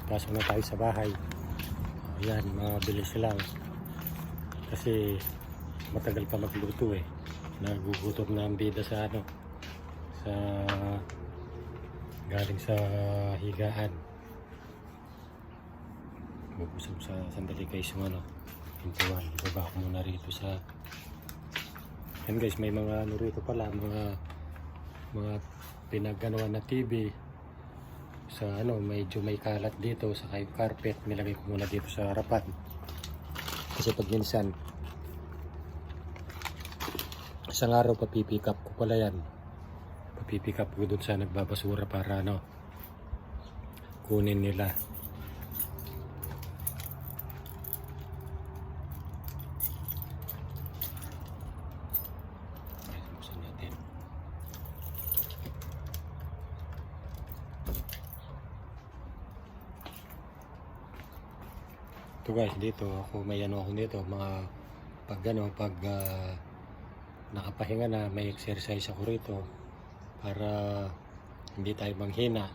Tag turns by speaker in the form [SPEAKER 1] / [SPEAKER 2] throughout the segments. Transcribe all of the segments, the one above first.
[SPEAKER 1] Pasok na tayo sa bahay. Ayan, mabilis lang. Kasi matagal pa magluto eh. Nagugutom na ang bida sa sa galing sa higaan. Bubusog sa sandali guys yung pintuan. Ibaba ko muna rito sa yan guys, may mga rito pala, mga pinagganuan na TV sa medyo may kalat dito sa carpet. Nilagay ko muna dito sa harapan kasi pag minsan isang araw papipick up ko pala yan, papipick up ko dun sa nagbabasura para kunin nila. Ito guys, dito ako may ako dito, mga pag nakapahinga na, may exercise ako rito para hindi tayo manghina.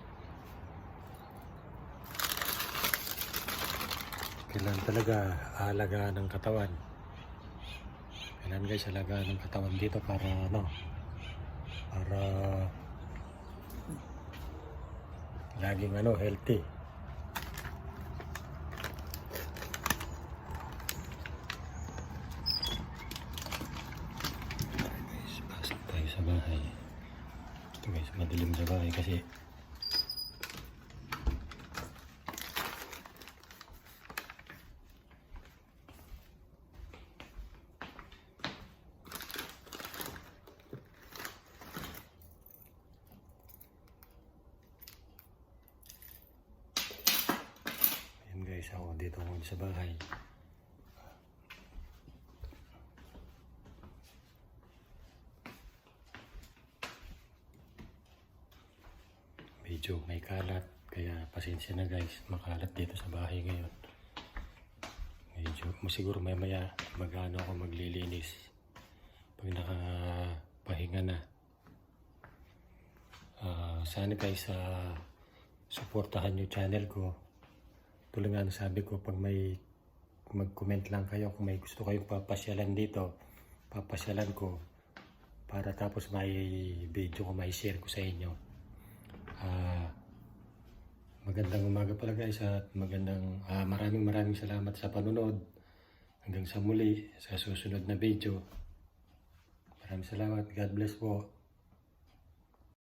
[SPEAKER 1] Kailangan talaga alagaan ng katawan. Kailangan guys alagaan ng katawan dito para para laging healthy. Sa bahay. Ito guys, madilim sa bahay kasi ayan guys, ako dito sa bahay. Medyo may kalat, kaya pasensya na guys, makalat dito sa bahay ngayon. Medyo siguro maya ako maglilinis pag nakapahinga na. Sana guys suportahan yung channel ko. Tulad nga sabi ko, pag may mag-comment lang kayo kung may gusto kayong papasyalan dito, papasyalan ko para tapos may video ko, may share ko sa inyo. Magandang umaga pala guys at maraming salamat sa panonood. Hanggang sa muli sa susunod na video. Maraming salamat. God bless po.